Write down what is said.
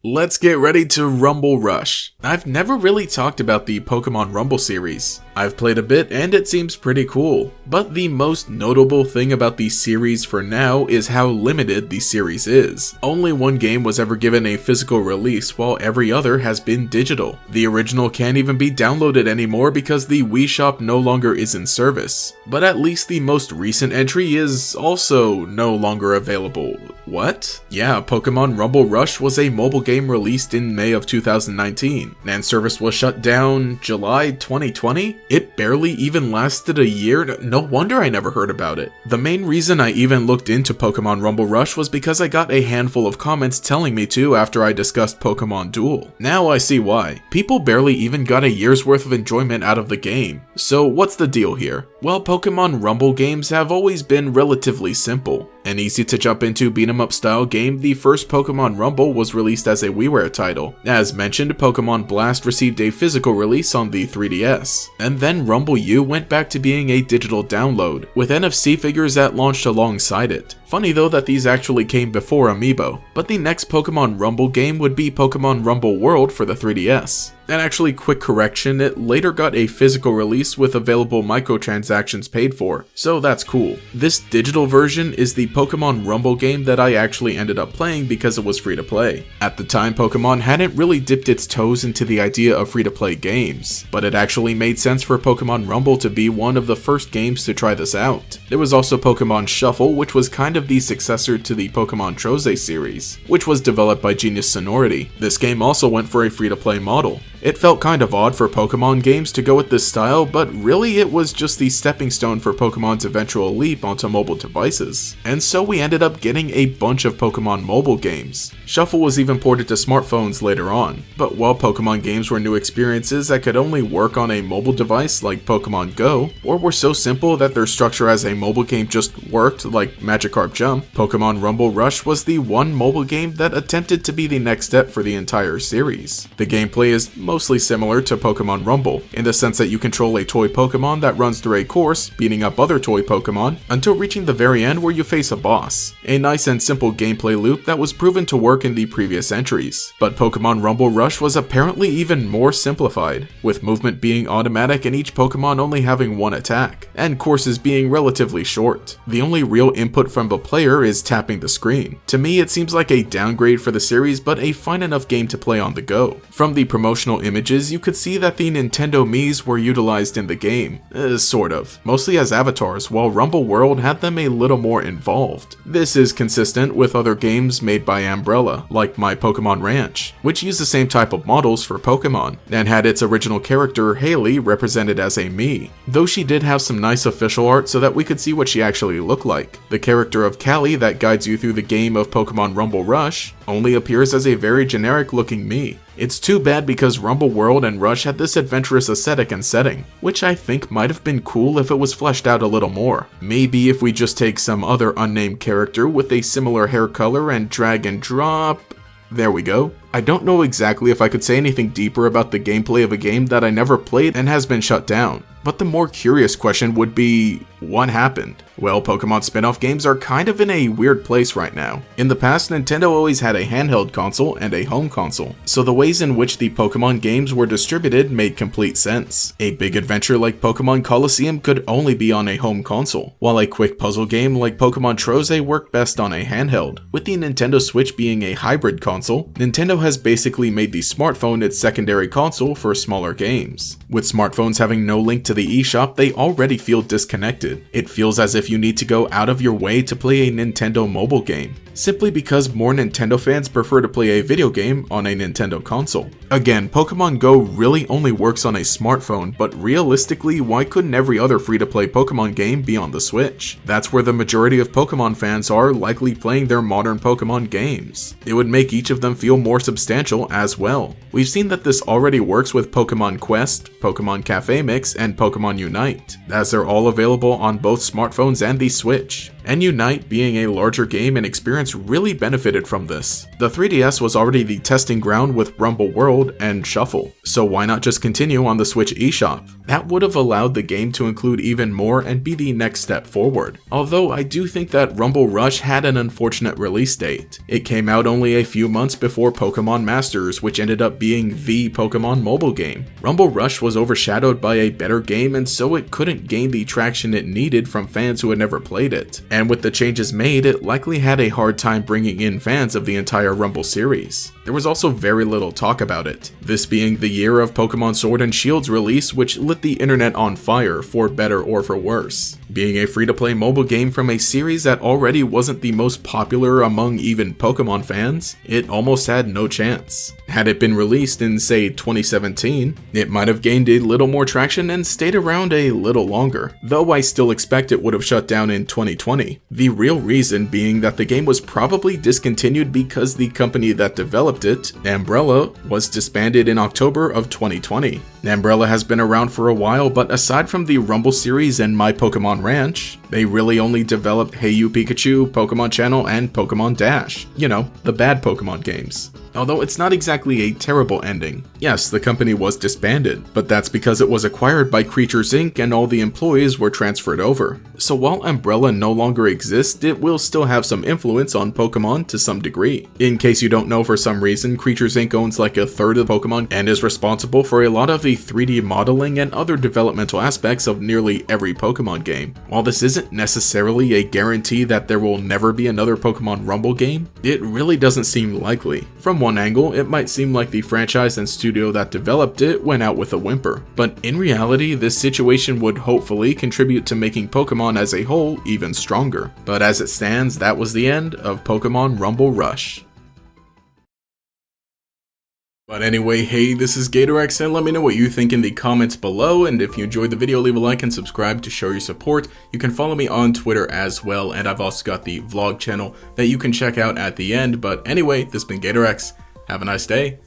Let's get ready to Rumble Rush. I've never really talked about the Pokémon Rumble series. I've played a bit and it seems pretty cool, but the most notable thing about the series for now is how limited the series is. Only one game was ever given a physical release while every other has been digital. The original can't even be downloaded anymore because the Wii Shop no longer is in service, but at least the most recent entry is also no longer available. What? Yeah, Pokémon Rumble Rush was a mobile game released in May of 2019, and service was shut down July 2020? It barely even lasted a year? No wonder I never heard about it. The main reason I even looked into Pokémon Rumble Rush was because I got a handful of comments telling me to after I discussed Pokémon Duel. Now I see why. People barely even got a year's worth of enjoyment out of the game. So what's the deal here? Well, Pokémon Rumble games have always been relatively simple. An easy to jump into beat-em-up style game, the first Pokémon Rumble was released as a WiiWare title. As mentioned, Pokémon Blast received a physical release on the 3DS, and then Rumble U went back to being a digital download, with NFC figures that launched alongside it. Funny though that these actually came before Amiibo, but the next Pokémon Rumble game would be Pokémon Rumble World for the 3DS. And actually, quick correction, it later got a physical release with available microtransactions paid for, so that's cool. This digital version is the Pokémon Rumble game that I actually ended up playing because it was free to play. At the time, Pokémon hadn't really dipped its toes into the idea of free to play games, but it actually made sense for Pokémon Rumble to be one of the first games to try this out. There was also Pokémon Shuffle, which was kind of the successor to the Pokémon Troze series, which was developed by Genius Sonority. This game also went for a free to play model. It felt kind of odd for Pokémon games to go with this style, but really it was just the stepping stone for Pokémon's eventual leap onto mobile devices. And so we ended up getting a bunch of Pokémon mobile games. Shuffle was even ported to smartphones later on, but while Pokémon games were new experiences that could only work on a mobile device like Pokémon Go, or were so simple that their structure as a mobile game just worked, like Magikarp Jump, Pokémon Rumble Rush was the one mobile game that attempted to be the next step for the entire series. The gameplay is mostly similar to Pokémon Rumble, in the sense that you control a toy Pokémon that runs through a course, beating up other toy Pokémon, until reaching the very end where you face a boss. A nice and simple gameplay loop that was proven to work in the previous entries. But Pokémon Rumble Rush was apparently even more simplified, with movement being automatic and each Pokémon only having one attack, and courses being relatively short. The only real input from the player is tapping the screen. To me, it seems like a downgrade for the series, but a fine enough game to play on the go. From the promotional images, you could see that the Nintendo Miis were utilized in the game, sort of, mostly as avatars, while Rumble World had them a little more involved. This is consistent with other games made by Umbrella, like My Pokémon Ranch, which used the same type of models for Pokémon, and had its original character, Haley, represented as a Mii, though she did have some nice official art so that we could see what she actually looked like. The character of Callie that guides you through the game of Pokémon Rumble Rush only appears as a very generic looking Mii. It's too bad because Rumble World and Rush had this adventurous aesthetic and setting, which I think might have been cool if it was fleshed out a little more. Maybe if we just take some other unnamed character with a similar hair color and drag and drop. There we go. I don't know exactly if I could say anything deeper about the gameplay of a game that I never played and has been shut down. But the more curious question would be, what happened? Well, Pokémon spin-off games are kind of in a weird place right now. In the past, Nintendo always had a handheld console and a home console, so the ways in which the Pokémon games were distributed made complete sense. A big adventure like Pokémon Colosseum could only be on a home console, while a quick puzzle game like Pokémon Troze worked best on a handheld. With the Nintendo Switch being a hybrid console, Nintendo has basically made the smartphone its secondary console for smaller games. With smartphones having no link to the eShop, they already feel disconnected. It feels as if you need to go out of your way to play a Nintendo mobile game, simply because more Nintendo fans prefer to play a video game on a Nintendo console. Again, Pokemon Go really only works on a smartphone, but realistically, why couldn't every other free-to-play Pokemon game be on the Switch? That's where the majority of Pokemon fans are likely playing their modern Pokemon games. It would make each of them feel more substantial as well. We've seen that this already works with Pokemon Quest, Pokemon Cafe Mix, and Pokemon Unite, as they're all available on both smartphones and the Switch. and Unite, being a larger game and experience, really benefited from this. The 3DS was already the testing ground with Rumble World and Shuffle, so why not just continue on the Switch eShop? That would have allowed the game to include even more and be the next step forward. Although I do think that Rumble Rush had an unfortunate release date. It came out only a few months before Pokémon Masters, which ended up being the Pokémon mobile game. Rumble Rush was overshadowed by a better game, and so it couldn't gain the traction it needed from fans who had never played it. And with the changes made, it likely had a hard time bringing in fans of the entire Rumble series. There was also very little talk about it, this being the year of Pokémon Sword and Shield's release, which lit the internet on fire, for better or for worse. Being a free-to-play mobile game from a series that already wasn't the most popular among even Pokémon fans, it almost had no chance. Had it been released in, say, 2017, it might have gained a little more traction and stayed around a little longer, though I still expect it would have shut down in 2020. The real reason being that the game was probably discontinued because the company that developed it, Umbrella, was disbanded in October of 2020. Umbrella has been around for a while, but aside from the Rumble series and My Pokémon Ranch, they really only developed Hey You Pikachu, Pokémon Channel, and Pokémon Dash. You know, the bad Pokémon games. Although it's not exactly a terrible ending. Yes, the company was disbanded, but that's because it was acquired by Creatures Inc. and all the employees were transferred over. So while Umbrella no longer exists, it will still have some influence on Pokemon to some degree. In case you don't know for some reason, Creatures Inc. owns like a third of Pokemon and is responsible for a lot of the 3D modeling and other developmental aspects of nearly every Pokemon game. While this isn't necessarily a guarantee that there will never be another Pokemon Rumble game, it really doesn't seem likely. From one angle, it might seem like the franchise and studio that developed it went out with a whimper, but in reality, this situation would hopefully contribute to making Pokemon as a whole even stronger. But as it stands, that was the end of Pokemon Rumble Rush. But anyway, hey, this is GatorX, and let me know what you think in the comments below, and if you enjoyed the video, leave a like and subscribe to show your support. You can follow me on Twitter as well, and I've also got the vlog channel that you can check out at the end. But anyway, this has been GatorX. Have a nice day.